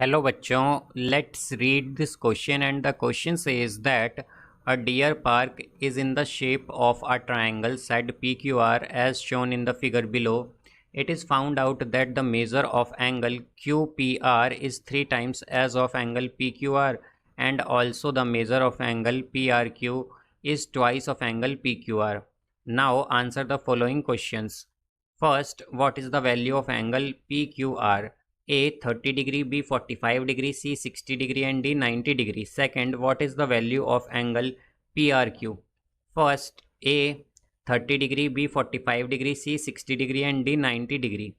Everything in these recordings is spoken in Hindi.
Hello bachon, let's read this question, and the question says that a deer park is in the shape of a triangle said PQR as shown in the figure below. It is found out that the measure of angle QPR is 3 times as of angle PQR, and also the measure of angle PRQ is twice of angle PQR. Now answer the following questions. First, what is the value of angle PQR? A 30 degree, B 45 degree, C 60 degree and D 90 degree. Second, what is the value of angle PRQ? First, A 30 degree, B 45 degree, C 60 degree and D 90 degree.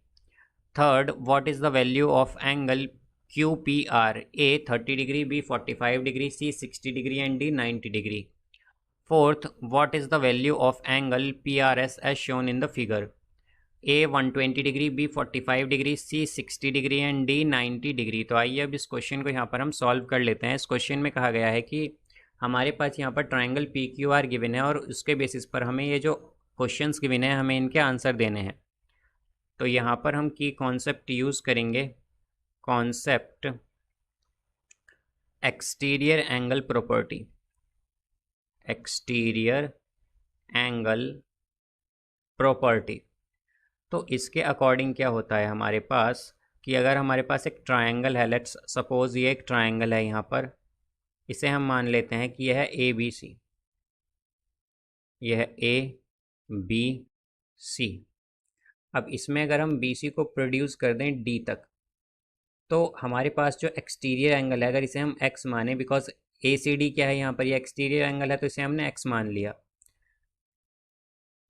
Third, what is the value of angle QPR? A 30 degree, B 45 degree, C 60 degree and D 90 degree. Fourth, what is the value of angle PRS as shown in the figure? A 120 degree, B 45 degree, C 60 degree and D 90 degree. तो आइए अब इस क्वेश्चन को यहाँ पर हम सॉल्व कर लेते हैं। इस क्वेश्चन में कहा गया है कि हमारे पास यहाँ पर triangle P Q are given है और उसके बेसिस पर हमें ये जो क्वेश्चंस गिवन है हमें इनके आंसर देने हैं। तो यहाँ पर हम की कॉन्सेप्ट यूज़ करेंगे, concept exterior angle property. Exterior angle property. तो इसके अकॉर्डिंग क्या होता है हमारे पास कि अगर हमारे पास एक ट्रायंगल है, लेट्स सपोज ये एक ट्रायंगल है, यहाँ पर इसे हम मान लेते हैं कि यह है ए बी सी, यह है ए बी सी। अब इसमें अगर हम बी सी को प्रोड्यूस कर दें डी तक, तो हमारे पास जो एक्सटीरियर एंगल है अगर इसे हम एक्स माने, बिकॉज ए सी डी क्या है यहाँ पर, ये एक्सटीरियर एंगल है तो इसे हमने एक्स मान लिया।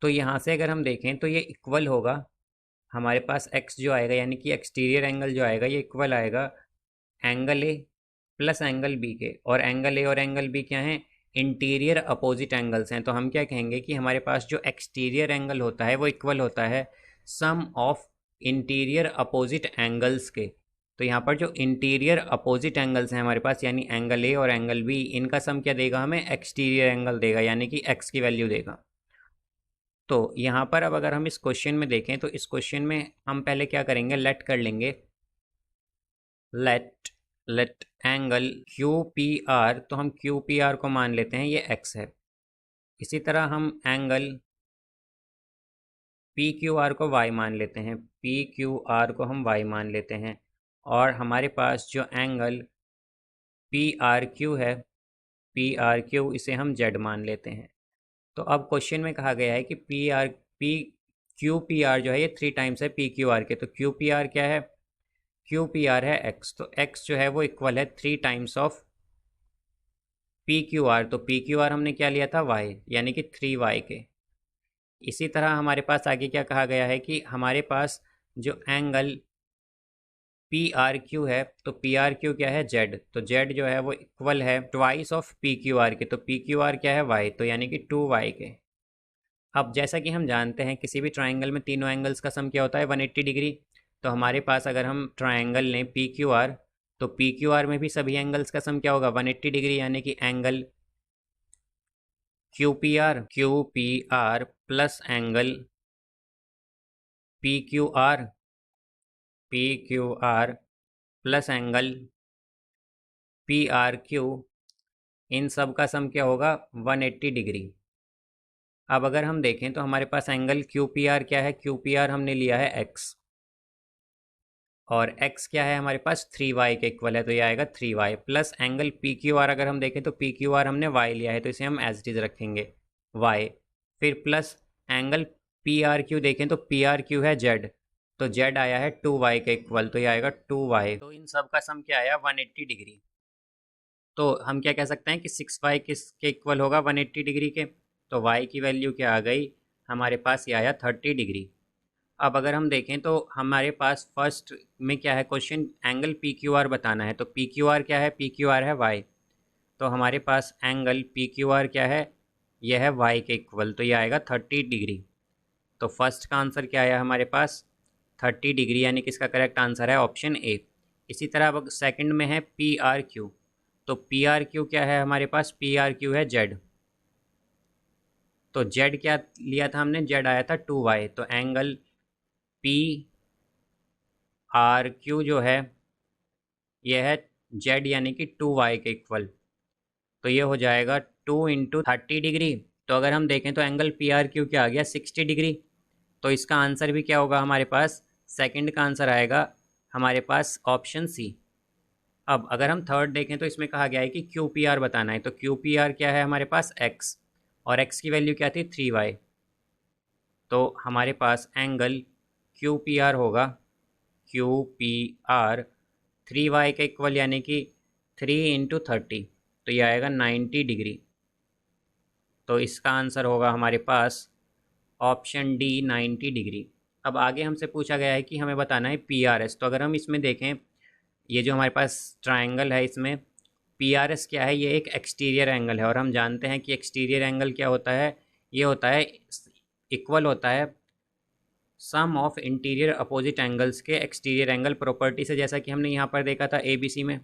तो यहाँ से अगर हम देखें तो ये इक्वल होगा हमारे पास x जो आएगा, यानी कि एक्सटीरियर एंगल जो आएगा ये इक्वल आएगा angle A plus angle B के। और एंगल ए और एंगल बी क्या हैं? इंटीरियर अपोजिट एंगल्स हैं। तो हम क्या कहेंगे कि हमारे पास जो एक्सटीरियर एंगल होता है वो इक्वल होता है सम ऑफ इंटीरियर अपोजिट एंगल्स के। तो यहाँ पर जो इंटीरियर अपोजिट एंगल्स हैं हमारे पास, यानी एंगल ए और एंगल बी, इनका सम क्या देगा? हमें एक्सटीरियर एंगल देगा, यानी कि एक्स की वैल्यू देगा। तो यहाँ पर अब अगर हम इस क्वेश्चन में देखें तो इस क्वेश्चन में हम पहले क्या करेंगे, लेट कर लेंगे, let angle Q P are. तो हम क्यू पी आर को मान लेते हैं ये एक्स है। इसी तरह हम एंगल पी क्यू आर को वाई मान लेते हैं, पी क्यू आर को हम वाई मान लेते हैं। और हमारे पास जो एंगल पी आर क्यू है, पी आर क्यू, इसे हम जेड मान लेते हैं। तो अब क्वेश्चन में कहा गया है कि क्यू पी आर जो है ये 3 टाइम्स है पी क्यू आर के। तो क्यू पी आर क्या है? क्यू पी आर है एक्स, तो एक्स जो है वो इक्वल है 3 times of P Q R. तो पी क्यू आर हमने क्या लिया था? वाई, यानी कि 3y के। इसी तरह हमारे पास आगे क्या कहा गया है कि हमारे पास जो एंगल पी आर क्यू है, तो पी आर क्यू क्या है? जेड। तो जेड जो है वो इक्वल है twice of P Q are के। तो पी क्यू आर क्या है? वाई, तो यानी कि 2y के। अब जैसा कि हम जानते हैं किसी भी ट्राइंगल में तीनों एंगल्स का सम क्या होता है? 180 डिग्री। तो हमारे पास अगर हम ट्राइंगल लें पी क्यू आर, तो पी क्यू आर में भी सभी एंगल्स का सम क्या होगा? 180 डिग्री, यानी कि angle Q P R plus angle P Q R plus angle P R Q, इन सब का सम क्या होगा? 180 डिग्री। अब अगर हम देखें तो हमारे पास एंगल क्यू पी आर क्या है? क्यू पी आर हमने लिया है एक्स, और x क्या है हमारे पास? 3y के इक्वल है, तो ये आएगा 3y plus angle P Q are. अगर हम देखें तो पी क्यू आर हमने y लिया है, तो इसे हम एज इट इज रखेंगे y। फिर plus angle P R Q देखें तो पी आर क्यू है z, तो z आया है 2y के इक्वल, तो ये आएगा 2y। तो इन सब का सम क्या आया? 180 डिग्री। तो हम क्या कह सकते हैं कि 6y किसके इक्वल होगा? 180 डिग्री के। तो y की वैल्यू क्या आ गई हमारे पास? ये आया 30 डिग्री। अब अगर हम देखें तो हमारे पास फर्स्ट में क्या है question? Angle P Q are बताना है। तो पी क्यू आर क्या है? पी क्यू आर है वाई। तो हमारे पास एंगल पी क्यू आर क्या है? यह है वाई के इक्वल, तो यह आएगा 30 डिग्री। तो फर्स्ट का आंसर क्या आया हमारे पास? 30 डिग्री, यानी कि इसका करेक्ट आंसर है ऑप्शन ए। इसी तरह अब सेकंड में है पी आर क्यू। तो पी आर क्यू क्या है हमारे पास? पी आर क्यू है जेड। तो जेड क्या लिया था हमने? जेड आया था 2y। तो एंगल पी आर क्यू जो है यह है जेड यानी कि 2y के इक्वल, तो ये हो जाएगा 2 × 30 डिग्री। तो अगर हम देखें तो एंगल पी आर क्यू क्या आ गया 60 डिग्री। तो इसका आंसर भी क्या होगा हमारे पास, सेकंड का आंसर आएगा हमारे पास ऑप्शन सी। अब अगर हम थर्ड देखें तो इसमें कहा गया है कि क्यू पी आर बताना है, तो क्यू पी आर क्या है हमारे पास एक्स, और एक्स की वैल्यू क्या थी 3y। तो हमारे पास एंगल क्यू पी आर होगा क्यू पी आर 3y के इक्वल यानी कि 3 × 30, तो ये आएगा 90 डिग्री। तो इसका आंसर होगा हमारे पास ऑप्शन डी 90 डिग्री। अब आगे हमसे पूछा गया है कि हमें बताना है पी आर एस। तो अगर हम इसमें देखें, ये जो हमारे पास ट्रायंगल है इसमें पी आर एस क्या है, ये एक एक्सटीरियर एंगल है, और हम जानते हैं कि एक्सटीरियर एंगल क्या होता है, ये होता है इक्वल होता है सम ऑफ इंटीरियर अपोजिट एंगल्स के एक्सटीरियर एंगल प्रॉपर्टी से, जैसा कि हमने यहाँ पर देखा था ए बी सी में।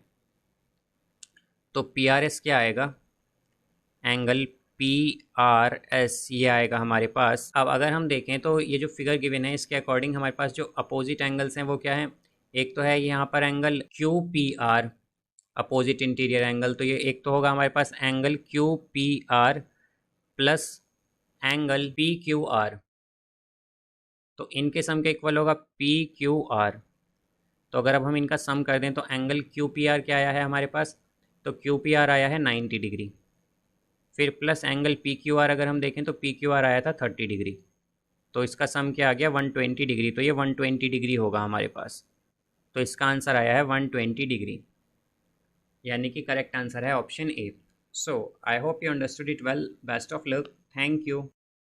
तो पी आर एस क्या आएगा, एंगल पी आर एस ये आएगा हमारे पास। अब अगर हम देखें तो ये जो फिगर गिवन है इसके अकॉर्डिंग हमारे पास जो अपोजिट एंगल्स हैं वो क्या है, एक तो है यहाँ पर angle Q P R opposite interior angle, तो ये एक तो होगा हमारे पास angle Q P R plus angle P Q R, तो इनके सम के इक्वल होगा पी क्यू आर। तो अगर अब हम इनका सम कर दें तो एंगल क्यू पी आर क्या आया है हमारे पास, तो क्यू पी आर आया है 90 डिग्री, फिर plus angle P Q are अगर हम देखें तो पी क्यू आर आया था 30 डिग्री, तो इसका सम क्या आ गया 120 डिग्री, तो ये 120 डिग्री होगा हमारे पास। तो इसका आंसर आया है 120 डिग्री, यानी कि करेक्ट आंसर है option A. So I hope you understood it well, best of luck, thank you.